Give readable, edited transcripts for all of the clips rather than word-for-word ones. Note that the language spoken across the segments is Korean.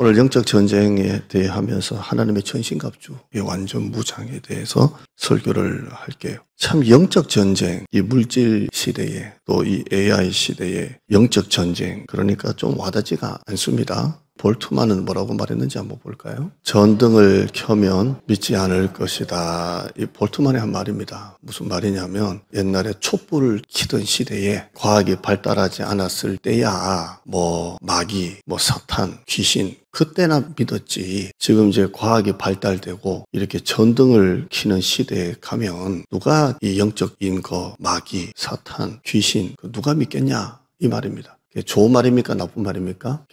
오늘 영적 전쟁에 대해 하면서 하나님의 전신갑주, 이 완전 무장에 대해서 설교를 할게요. 참 영적 전쟁, 이 물질 시대에 또 이 AI 시대에 영적 전쟁, 그러니까 좀 와닿지가 않습니다. 볼트만은 뭐라고 말했는지 한번 볼까요? 전등을 켜면 믿지 않을 것이다. 이 볼트만의 한 말입니다. 무슨 말이냐면 옛날에 촛불을 켜던 시대에 과학이 발달하지 않았을 때야 마귀, 사탄, 귀신 그때나 믿었지. 지금 이제 과학이 발달되고 이렇게 전등을 켜는 시대에 가면 누가 이 영적인 거 마귀, 사탄, 귀신 누가 믿겠냐 이 말입니다. 좋은 말입니까? 나쁜 말입니까?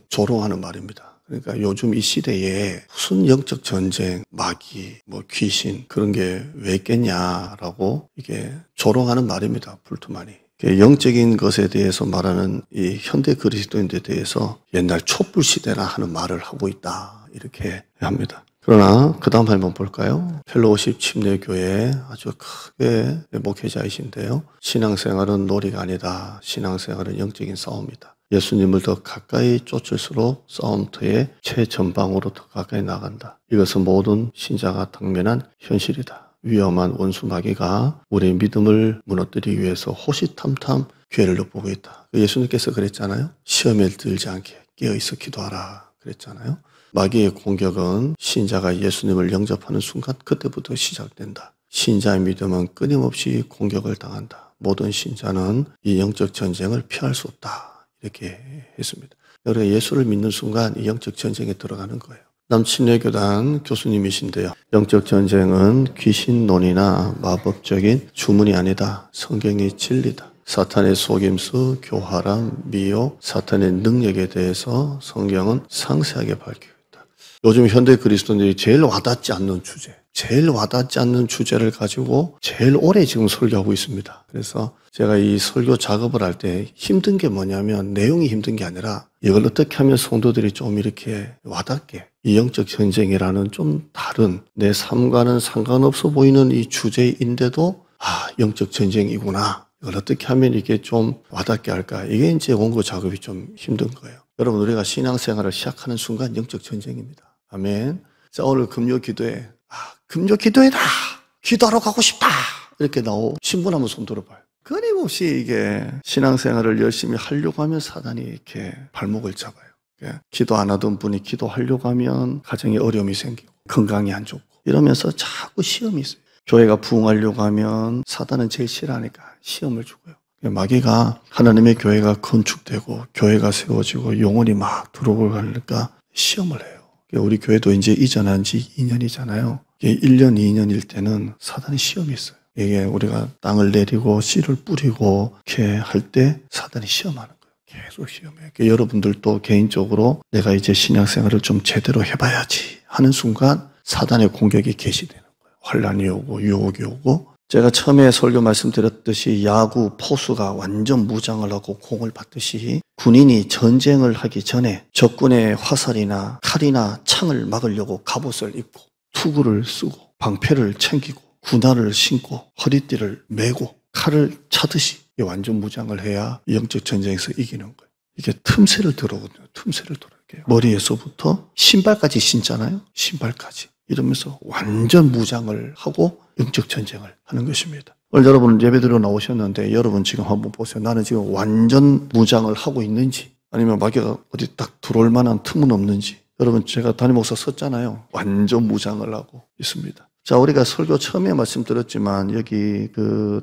조롱하는 말입니다. 그러니까 요즘 이 시대에 무슨 영적 전쟁, 마귀, 귀신 그런 게 왜 있겠냐라고 이게 조롱하는 말입니다. 불투만이. 영적인 것에 대해서 말하는 이 현대 그리스도인들에 대해서 옛날 촛불 시대라 하는 말을 하고 있다. 이렇게 합니다. 그러나 그 다음 한번 볼까요? 펠로우십 침례교회 아주 크게 목회자이신데요. 신앙생활은 놀이가 아니다. 신앙생활은 영적인 싸움이다. 예수님을 더 가까이 쫓을수록 싸움터의 최전방으로 더 가까이 나간다. 이것은 모든 신자가 당면한 현실이다. 위험한 원수 마귀가 우리의 믿음을 무너뜨리기 위해서 호시탐탐 기회를 엿보고 있다. 예수님께서 그랬잖아요. 시험에 들지 않게 깨어있어 기도하라 그랬잖아요. 마귀의 공격은 신자가 예수님을 영접하는 순간 그때부터 시작된다. 신자의 믿음은 끊임없이 공격을 당한다. 모든 신자는 이 영적 전쟁을 피할 수 없다. 이렇게 했습니다. 우리가 예수를 믿는 순간 이 영적 전쟁에 들어가는 거예요. 남침례교단 교수님이신데요. 영적 전쟁은 귀신론이나 마법적인 주문이 아니다. 성경이 진리다. 사탄의 속임수, 교활함, 미혹, 사탄의 능력에 대해서 성경은 상세하게 밝히고 있다. 요즘 현대 그리스도인들이 제일 와닿지 않는 주제를 가지고 제일 오래 지금 설교하고 있습니다. 그래서 제가 이 설교 작업을 할 때 힘든 게 뭐냐면 내용이 힘든 게 아니라 이걸 어떻게 하면 성도들이 좀 이렇게 와닿게 이 영적 전쟁이라는 좀 다른 내 삶과는 상관없어 보이는 이 주제인데도 영적 전쟁이구나. 이걸 어떻게 하면 이게 좀 와닿게 할까? 이게 이제 원고 작업이 좀 힘든 거예요. 여러분, 우리가 신앙생활을 시작하는 순간 영적 전쟁입니다. 아멘. 자, 오늘 금요 기도회. 금요 기도회다! 기도하러 가고 싶다! 이렇게 신분하면 손 들어봐요. 끊임없이 이게 신앙생활을 열심히 하려고 하면 사단이 이렇게 발목을 잡아요. 기도 안 하던 분이 기도하려고 하면 가정에 어려움이 생기고 건강이 안 좋고 이러면서 자꾸 시험이 있어요. 교회가 부흥하려고 하면 사단은 제일 싫어하니까 시험을 주고요. 마귀가 하나님의 교회가 건축되고 교회가 세워지고 영혼이 막 들어오고 가니까 시험을 해요. 우리 교회도 이제 이전한 지 2년이잖아요. 1년, 2년일 때는 사단이 시험이 있어요. 이게 우리가 땅을 내리고 씨를 뿌리고 이렇게 할 때 사단이 시험하는 거예요. 계속 시험해요. 여러분들도 개인적으로 내가 이제 신앙생활을 좀 제대로 해봐야지 하는 순간 사단의 공격이 개시되는 거예요. 환란이 오고 유혹이 오고. 제가 처음에 설교 말씀드렸듯이 야구 포수가 완전 무장을 하고 공을 받듯이 군인이 전쟁을 하기 전에 적군의 화살이나 칼이나 창을 막으려고 갑옷을 입고 투구를 쓰고 방패를 챙기고 군화를 신고 허리띠를 메고 칼을 차듯이 완전 무장을 해야 영적 전쟁에서 이기는 거예요. 이게 틈새를 들어오거든요. 틈새를 들어요. 머리에서부터 신발까지 신잖아요. 신발까지. 이러면서 완전 무장을 하고 영적 전쟁을 하는 것입니다. 오늘 여러분 예배드리러 나오셨는데 여러분 지금 한번 보세요. 나는 지금 완전 무장을 하고 있는지 아니면 마귀가 어디 딱 들어올 만한 틈은 없는지. 여러분 제가 담임 목사 썼잖아요. 완전 무장을 하고 있습니다. 자, 우리가 설교 처음에 말씀드렸지만 여기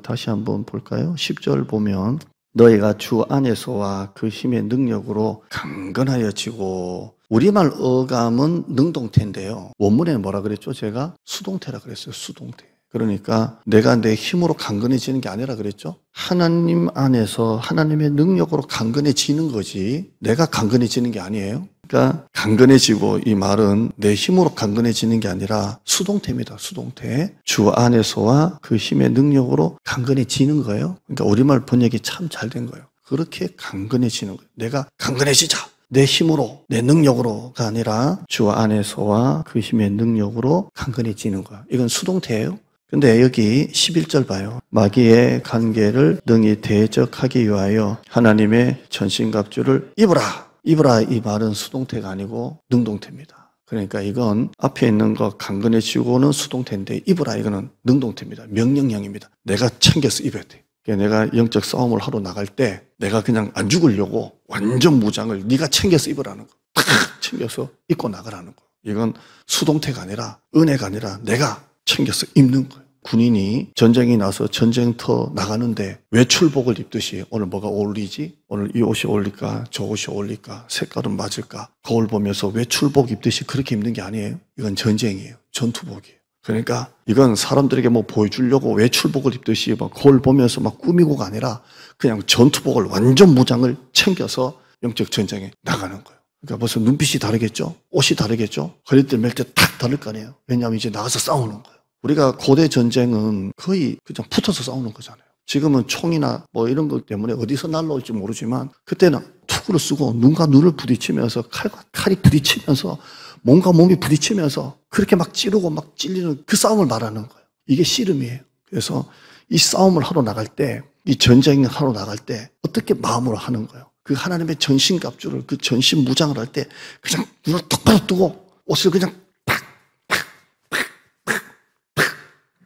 다시 한번 볼까요? 10절 보면 너희가 주 안에서와 그 힘의 능력으로 강건하여지고 우리말 어감은 능동태인데요. 원문에 뭐라 그랬죠? 제가 수동태라 그랬어요. 수동태. 그러니까 내가 내 힘으로 강건해지는 게 아니라 그랬죠? 하나님 안에서 하나님의 능력으로 강건해지는 거지 내가 강건해지는 게 아니에요. 그러니까 강건해지고 이 말은 내 힘으로 강건해지는 게 아니라 수동태입니다. 수동태. 주 안에서와 그 힘의 능력으로 강건해지는 거예요. 그러니까 우리말 번역이 참 잘 된 거예요. 그렇게 강건해지는 거예요. 내가 강건해지자. 내 힘으로, 내 능력으로가 아니라 주 안에서와 그 힘의 능력으로 강건해지는 거야. 이건 수동태예요. 근데 여기 11절 봐요. 마귀의 관계를 능히 대적하기 위하여 하나님의 전신갑주를 입으라. 입으라 이 말은 수동태가 아니고 능동태입니다. 그러니까 이건 앞에 있는 거 강건해지고는 수동태인데 입으라 이거는 능동태입니다. 명령형입니다. 내가 챙겨서 입어야 돼. 내가 영적 싸움을 하러 나갈 때 내가 그냥 안 죽으려고 완전 무장을 네가 챙겨서 입으라는 거. 탁 챙겨서 입고 나가라는 거. 이건 수동태가 아니라 은혜가 아니라 내가 챙겨서 입는 거예요. 군인이 전쟁이 나서 전쟁터 나가는데 외출복을 입듯이 오늘 뭐가 어울리지? 오늘 이 옷이 어울릴까? 저 옷이 어울릴까? 색깔은 맞을까? 거울 보면서 외출복 입듯이 그렇게 입는 게 아니에요. 이건 전쟁이에요. 전투복이에요. 그러니까 이건 사람들에게 뭐 보여주려고 외출복을 입듯이 막 거울 보면서 막 꾸미고가 아니라 그냥 전투복을 완전 무장을 챙겨서 영적 전쟁에 나가는 거예요. 그러니까 벌써 눈빛이 다르겠죠? 옷이 다르겠죠? 허리띠를 맬 때 탁 다를 거 아니에요. 왜냐하면 이제 나가서 싸우는 거예요. 우리가 고대 전쟁은 거의 그냥 붙어서 싸우는 거잖아요. 지금은 총이나 뭐 이런 것 때문에 어디서 날라올지 모르지만 그때는 투구를 쓰고 눈과 눈을 부딪히면서 칼과 칼이 부딪히면서 몸과 몸이 부딪히면서 그렇게 막 찌르고 막 찔리는 그 싸움을 말하는 거예요. 이게 씨름이에요. 그래서 이 싸움을 하러 나갈 때, 이 전쟁을 하러 나갈 때 어떻게 마음으로 하는 거예요. 그 하나님의 전신갑주를 그 전신 무장을 할 때 그냥 눈을 똑바로 뜨고 옷을 그냥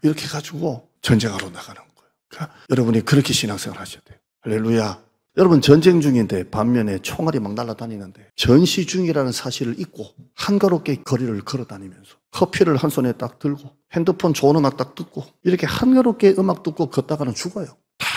이렇게 가지고 전쟁하러 나가는 거예요. 그러니까 여러분이 그렇게 신앙생활 하셔야 돼요. 할렐루야. 여러분 전쟁 중인데 반면에 총알이 막 날아다니는데 전시 중이라는 사실을 잊고 한가롭게 거리를 걸어 다니면서 커피를 한 손에 딱 들고 핸드폰 좋은 음악 딱 듣고 이렇게 한가롭게 음악 듣고 걷다가는 죽어요. 다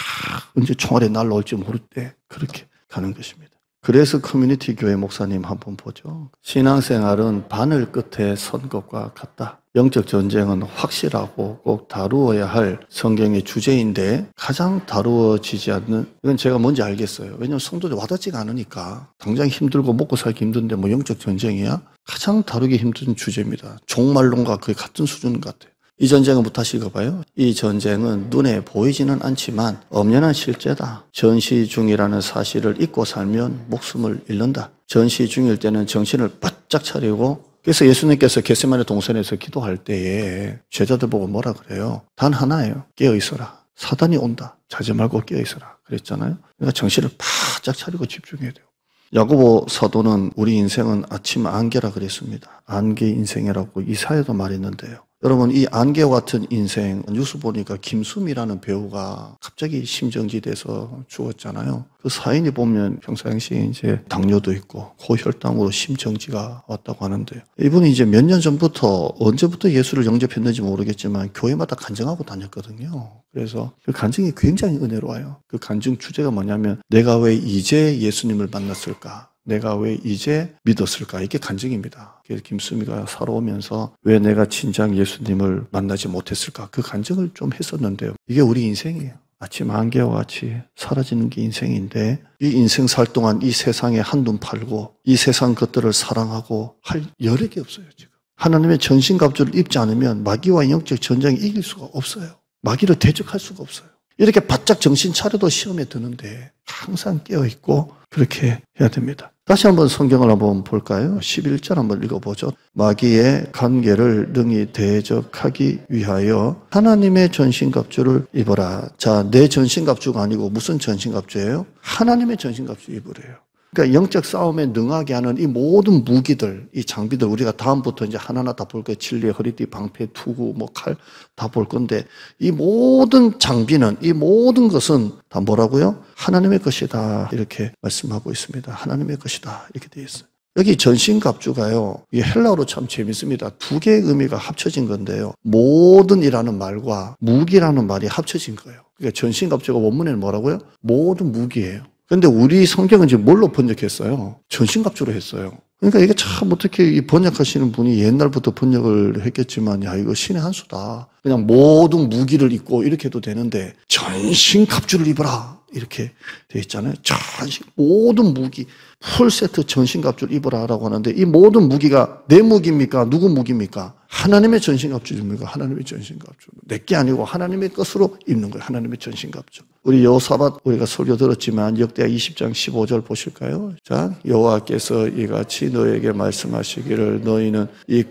언제 총알이 날아올지 모를 때 그렇게 가는 것입니다. 그래서 커뮤니티 교회 목사님 한번 보죠. 신앙생활은 바늘 끝에 선 것과 같다. 영적 전쟁은 확실하고 꼭 다루어야 할 성경의 주제인데 가장 다루어지지 않는, 이건 제가 뭔지 알겠어요. 왜냐하면 성도들이 와닿지가 않으니까. 당장 힘들고 먹고 살기 힘든데 뭐 영적 전쟁이야? 가장 다루기 힘든 주제입니다. 종말론과 거의 같은 수준 같아요. 이 전쟁은 못하실 거 봐요. 이 전쟁은 눈에 보이지는 않지만 엄연한 실제다. 전시 중이라는 사실을 잊고 살면 목숨을 잃는다. 전시 중일 때는 정신을 바짝 차리고, 그래서 예수님께서 겟세마네 동산에서 기도할 때에 제자들 보고 뭐라 그래요? 단 하나예요. 깨어있어라. 사단이 온다. 자지 말고 깨어있어라. 그랬잖아요. 그러니까 정신을 바짝 차리고 집중해야 돼요. 야고보 사도는 우리 인생은 아침 안개라 그랬습니다. 안개 인생이라고 이사야도 말했는데요. 여러분, 이 안개와 같은 인생, 뉴스 보니까 김수미라는 배우가 갑자기 심정지돼서 죽었잖아요. 그 사인이 보면 평상시에 이제 당뇨도 있고 고혈당으로 심정지가 왔다고 하는데요. 이분이 이제 몇 년 전부터 언제부터 예수를 영접했는지 모르겠지만 교회마다 간증하고 다녔거든요. 그래서 그 간증이 굉장히 은혜로워요. 그 간증 주제가 뭐냐면 내가 왜 이제 예수님을 만났을까? 내가 왜 이제 믿었을까? 이게 간증입니다. 그래서 김수미가 살아오면서 왜 내가 진작 예수님을 만나지 못했을까? 그 간증을 좀 했었는데요. 이게 우리 인생이에요. 아침 안개와 같이 사라지는 게 인생인데 이 인생 살 동안 이 세상에 한눈 팔고 이 세상 것들을 사랑하고 할 여력이 없어요. 지금 하나님의 전신갑주를 입지 않으면 마귀와 영적 전쟁에 이길 수가 없어요. 마귀를 대적할 수가 없어요. 이렇게 바짝 정신 차려도 시험에 드는데 항상 깨어있고 그렇게 해야 됩니다. 다시 한번 성경을 한번 볼까요? 11절 한번 읽어보죠. 마귀의 관계를 능히 대적하기 위하여 하나님의 전신갑주를 입어라. 자, 내 전신갑주가 아니고 무슨 전신갑주예요? 하나님의 전신갑주 입으래요. 그러니까 영적 싸움에 능하게 하는 이 모든 무기들, 이 장비들 우리가 다음부터 이제 하나하나 다 볼 거예요. 진리, 허리띠, 방패, 투구, 뭐 칼 다 볼 건데 이 모든 장비는, 이 모든 것은 다 뭐라고요? 하나님의 것이다. 이렇게 말씀하고 있습니다. 하나님의 것이다. 이렇게 되어 있어요. 여기 전신갑주가요. 이 헬라어로 참 재밌습니다. 두 개의 의미가 합쳐진 건데요. 모든이라는 말과 무기라는 말이 합쳐진 거예요. 그러니까 전신갑주가 원문에는 뭐라고요? 모든 무기예요. 그런데 우리 성경은 지금 뭘로 번역했어요? 전신갑주로 했어요. 그러니까 이게 참 어떻게 이 번역하시는 분이 옛날부터 번역을 했겠지만 야 이거 신의 한 수다. 그냥 모든 무기를 입고 이렇게 해도 되는데 전신갑주를 입어라 이렇게 돼 있잖아요. 전신 모든 무기 풀세트 전신갑주를 입어라라고 하는데 이 모든 무기가 내 무기입니까? 누구 무기입니까? 하나님의 전신갑주입니까? 하나님의 전신갑주. 내게 아니고 하나님의 것으로 입는 거예요. 하나님의 전신갑주. 우리 여호사밧 우리가 설교 들었지만 역대하 20장 15절 보실까요? 자, 여호와께서 이같이 너에게 말씀하시기를 너희는 이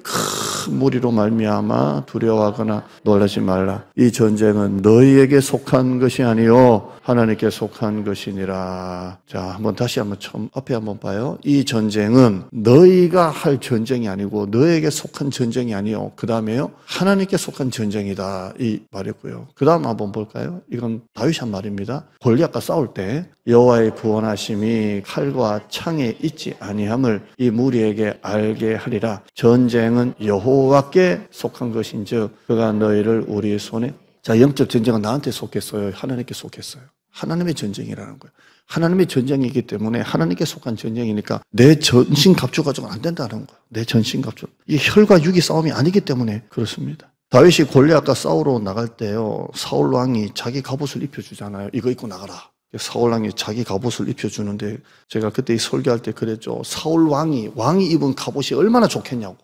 큰 무리로 말미암아 두려워하거나 놀라지 말라. 이 전쟁은 너희에게 속한 것이 아니요 하나님께 속한 것이니라. 자, 다시 한번 처음 앞에 한번 봐요. 이 전쟁은 너희가 할 전쟁이 아니고 너희에게 속한 전쟁이 아니요. 그 다음에요. 하나님께 속한 전쟁이다. 이 말이고요. 그 다음 한번 볼까요? 이건 다윗이 한 말입니다. 골리앗과 싸울 때 여호와의 구원하심이 칼과 창에 있지 아니함을 이 무리에게 알게 하리라. 전쟁은 여호와께 속한 것인즉 그가 너희를 우리 손에. 자, 영적 전쟁은 나한테 속했어요? 하나님께 속했어요? 하나님의 전쟁이라는 거예요. 하나님의 전쟁이기 때문에 하나님께 속한 전쟁이니까 내 전신 갑주 가지고는 안 된다는 거예요. 내 전신 갑주. 이게 혈과 육이 싸움이 아니기 때문에 그렇습니다. 다윗이 골리앗과 싸우러 나갈 때요, 사울 왕이 자기 갑옷을 입혀주잖아요. 이거 입고 나가라. 사울 왕이 자기 갑옷을 입혀주는데 제가 그때 이 설교할 때 그랬죠. 사울 왕이 입은 갑옷이 얼마나 좋겠냐고.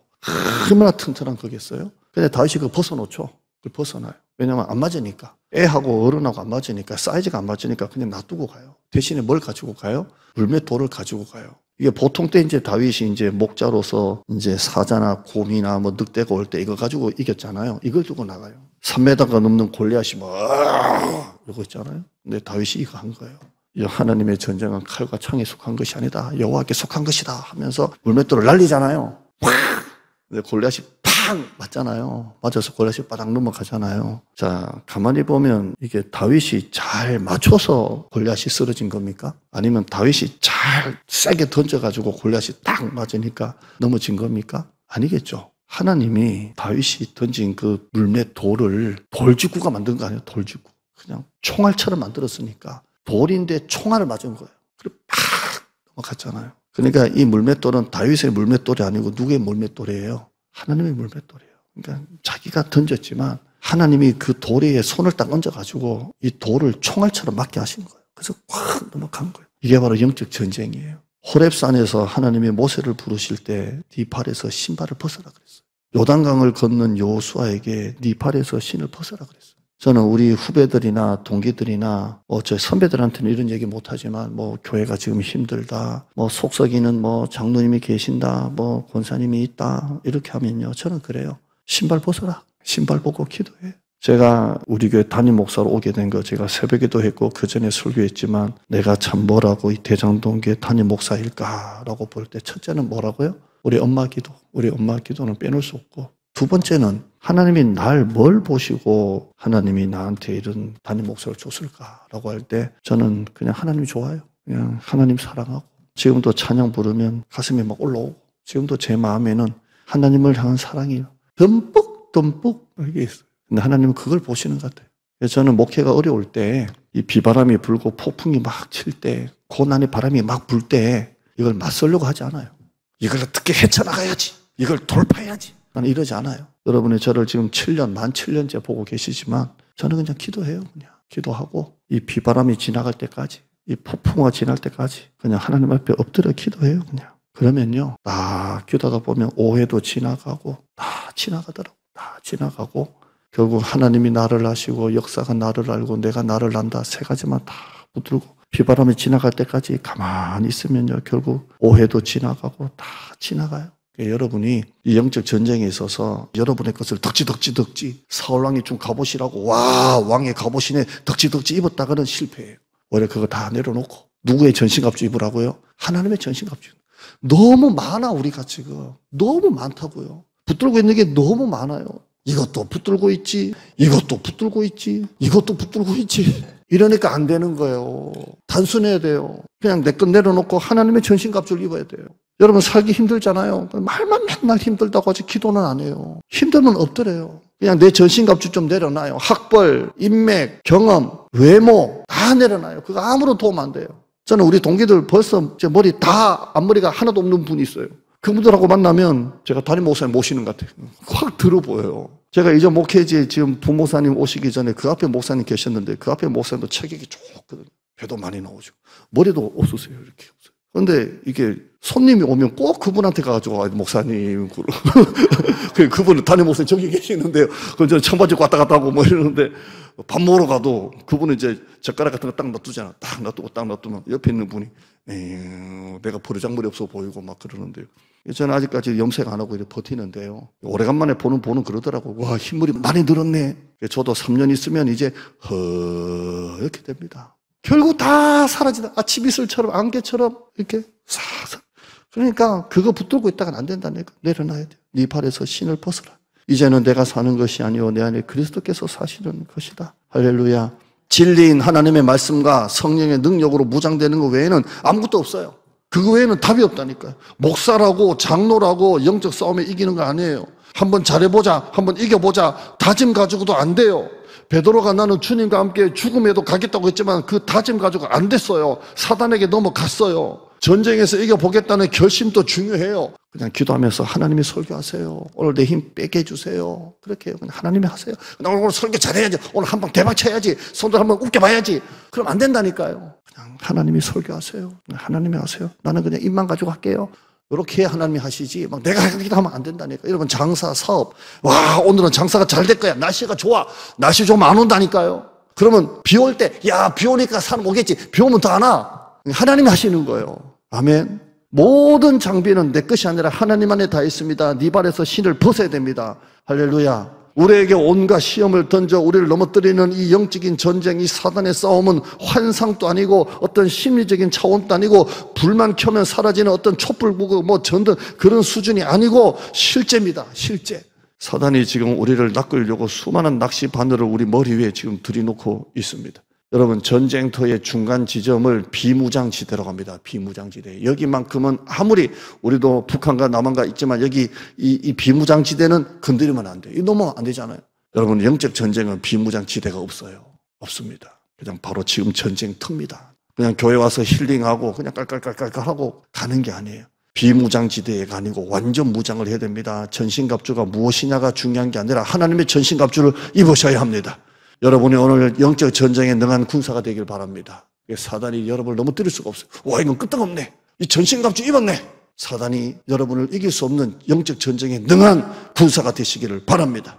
얼마나 튼튼한 거겠어요? 근데 다윗이 그거 벗어놓죠. 그걸 벗어나요. 왜냐면 안 맞으니까. 애하고 어른하고 안 맞으니까, 사이즈가 안 맞으니까 그냥 놔두고 가요. 대신에 뭘 가지고 가요? 물맷 돌을 가지고 가요. 이게 보통 때 이제 다윗이 이제 목자로서 이제 사자나 곰이나 뭐 늑대가 올 때 이거 가지고 이겼잖아요. 이걸 두고 나가요. 3m가 넘는 골리앗이 이러고 있잖아요. 근데 다윗이 이거 한 거예요. 하나님의 전쟁은 칼과 창에 속한 것이 아니다. 여호와께 속한 것이다 하면서 물맷돌을 날리잖아요. 근데 골리앗이 팡 맞잖아요. 맞아서 골리앗이 바닥 넘어가잖아요. 자, 가만히 보면 이게 다윗이 잘 맞춰서 골리앗이 쓰러진 겁니까? 아니면 다윗이 잘 세게 던져가지고 골리앗이 딱 맞으니까 넘어진 겁니까? 아니겠죠. 하나님이 다윗이 던진 그 물맷 돌을 돌직구가 만든 거 아니에요? 돌직구. 그냥 총알처럼 만들었으니까 돌인데 총알을 맞은 거예요. 그리고 팍 넘어갔잖아요. 그러니까 이 물맷돌은 다윗의 물맷돌이 아니고 누구의 물맷돌이에요? 하나님의 물맷돌이에요. 그러니까 자기가 던졌지만 하나님이 그 돌에 손을 딱 얹어가지고 이 돌을 총알처럼 맞게 하신 거예요. 그래서 확 넘어간 거예요. 이게 바로 영적 전쟁이에요. 호렙산에서 하나님이 모세를 부르실 때 네 발에서 신발을 벗어라 그랬어요. 요단강을 걷는 여호수아에게 네 발에서 신을 벗어라 그랬어요. 저는 우리 후배들이나 동기들이나 저 선배들한테는 이런 얘기 못하지만 교회가 지금 힘들다, 속썩이는 장로님이 계신다, 권사님이 있다 이렇게 하면요, 저는 그래요. 신발 벗어라. 신발 벗고 기도해. 제가 우리 교회 담임 목사로 오게 된 거 제가 새벽에도 했고 그 전에 설교했지만 내가 참 뭐라고 이 대장동교회 담임 목사일까라고 볼 때 첫째는 뭐라고요? 우리 엄마 기도. 우리 엄마 기도는 빼놓을 수 없고, 두 번째는 하나님이 날 뭘 보시고 하나님이 나한테 이런 담임 목사를 줬을까라고 할 때 저는 그냥 하나님이 좋아요. 그냥 하나님 사랑하고, 지금도 찬양 부르면 가슴이 막 올라오고, 지금도 제 마음에는 하나님을 향한 사랑이 듬뿍 이게 있어요. 근데 하나님은 그걸 보시는 것 같아요. 그래서 저는 목회가 어려울 때, 이 비바람이 불고 폭풍이 막 칠 때, 고난의 바람이 막 불 때 이걸 맞서려고 하지 않아요. 이걸 어떻게 헤쳐나가야지, 이걸 돌파해야지, 나는 이러지 않아요. 여러분이 저를 지금 만 7년째 보고 계시지만 저는 그냥 기도해요. 그냥 기도하고 이 비바람이 지나갈 때까지, 이 폭풍우가 지날 때까지 그냥 하나님 앞에 엎드려 기도해요. 그냥. 그러면요, 다 기도하다 보면 오해도 지나가고 다 지나가더라고. 다 지나가고 결국 하나님이 나를 아시고 역사가 나를 알고 내가 나를 안다, 세 가지만 다 붙들고 비바람이 지나갈 때까지 가만히 있으면요, 결국 오해도 지나가고 다 지나가요. 여러분이 이 영적 전쟁에 있어서 여러분의 것을 덕지 사울왕이 준 갑옷이라고 와 왕의 갑옷이네 덕지 입었다가는 실패해요. 원래 그거 다 내려놓고 누구의 전신갑주 입으라고요? 하나님의 전신갑주. 너무 많아. 우리가 지금 너무 많다고요. 붙들고 있는 게 너무 많아요. 이것도 붙들고 있지, 이것도 붙들고 있지, 이것도 붙들고 있지. 이러니까 안 되는 거예요. 단순해야 돼요. 그냥 내 것 내려놓고 하나님의 전신갑주를 입어야 돼요. 여러분 살기 힘들잖아요. 말만 맨날 힘들다고 하지 기도는 안 해요. 힘들면 엎드려요. 그냥 내 전신갑주 좀 내려놔요. 학벌, 인맥, 경험, 외모 다 내려놔요. 그거 아무런 도움 안 돼요. 저는 우리 동기들 벌써 제 머리 다 앞머리가 하나도 없는 분이 있어요. 그분들하고 만나면 제가 담임 목사님 모시는 것 같아요. 확 들어 보여요. 제가 이제 목회지에 지금 부목사님 오시기 전에 그 앞에 목사님 계셨는데 그 앞에 목사님도 체격이 좋거든요. 배도 많이 나오죠. 머리도 없으세요. 이렇게. 그런데 이게 손님이 오면 꼭 그분한테 가가지고 목사님 그분은 담임 목사님 저기 계시는데요. 그건 저는 청바지 왔다 갔다 하고 이러는데 밥 먹으러 가도 그분은 이제 젓가락 같은 거 딱 놔두잖아. 딱 놔두고 딱 놔두면 옆에 있는 분이 내가 버르장머리 없어 보이고 막 그러는데요. 저는 아직까지 염색 안 하고 이렇게 버티는데요. 오래간만에 보는 그러더라고. 와, 흰물이 많이 늘었네. 저도 3년 있으면 이제 이렇게 됩니다. 결국 다 사라지다. 아침 이슬처럼 안개처럼 이렇게 싹. 그러니까 그거 붙들고 있다가는 안 된다니까. 내려놔야 돼. 네 발에서 신을 벗어라. 이제는 내가 사는 것이 아니오 내 안에 그리스도께서 사시는 것이다. 할렐루야. 진리인 하나님의 말씀과 성령의 능력으로 무장되는 것 외에는 아무것도 없어요. 그거 외에는 답이 없다니까요. 목사라고 장로라고 영적 싸움에 이기는 거 아니에요. 한번 잘해보자, 한번 이겨보자 다짐 가지고도 안 돼요. 베드로가 나는 주님과 함께 죽음에도 가겠다고 했지만 그 다짐 가지고 안 됐어요. 사단에게 넘어갔어요. 전쟁에서 이겨보겠다는 결심도 중요해요. 그냥 기도하면서 하나님이 설교하세요. 오늘 내 힘 빼게 해주세요. 그렇게 해요. 그냥 하나님이 하세요. 오늘 설교 잘해야지. 오늘 한 방 대박 쳐야지. 손들 한번 웃겨봐야지. 그럼 안 된다니까요. 그냥 하나님이 설교하세요. 하나님이 하세요. 나는 그냥 입만 가지고 할게요. 이렇게 하나님이 하시지 막 내가 하기도 하면 안 된다니까. 여러분 장사, 사업 와 오늘은 장사가 잘 될 거야. 날씨가 좋아. 날씨 좀 안 온다니까요. 그러면 비 올 때 야 비 오니까 사람 오겠지. 비 오면 더 안 와. 하나님이 하시는 거예요. 아멘. 모든 장비는 내 것이 아니라 하나님 안에 다 있습니다. 네 발에서 신을 벗어야 됩니다. 할렐루야. 우리에게 온갖 시험을 던져 우리를 넘어뜨리는 이 영적인 전쟁, 이 사단의 싸움은 환상도 아니고 어떤 심리적인 차원도 아니고 불만 켜면 사라지는 어떤 촛불 구구 뭐 전등 그런 수준이 아니고 실제입니다. 실제. 사단이 지금 우리를 낚으려고 수많은 낚시 바늘을 우리 머리 위에 지금 들이놓고 있습니다. 여러분 전쟁터의 중간 지점을 비무장지대라고 합니다. 비무장지대. 여기만큼은 아무리 우리도 북한과 남한과 있지만 여기 이 비무장지대는 건드리면 안 돼요. 이 넘어가면 안 되잖아요. 여러분 영적 전쟁은 비무장지대가 없어요. 없습니다. 그냥 바로 지금 전쟁터입니다. 그냥 교회 와서 힐링하고 그냥 깔깔깔깔하고 가는 게 아니에요. 비무장지대가 아니고 완전 무장을 해야 됩니다. 전신갑주가 무엇이냐가 중요한 게 아니라 하나님의 전신갑주를 입으셔야 합니다. 여러분이 오늘 영적 전쟁에 능한 군사가 되길 바랍니다. 사단이 여러분을 넘어뜨릴 수가 없어요. 와 이건 끄떡없네. 이 전신갑주 입었네. 사단이 여러분을 이길 수 없는 영적 전쟁에 능한 군사가 되시기를 바랍니다.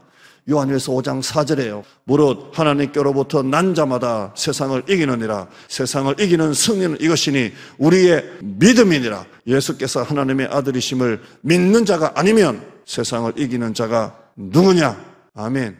요한일서 5장 4절에요. 무릇 하나님께로부터 난 자마다 세상을 이기느니라. 세상을 이기는 승리는 이것이니 우리의 믿음이니라. 예수께서 하나님의 아들이심을 믿는 자가 아니면 세상을 이기는 자가 누구냐? 아멘.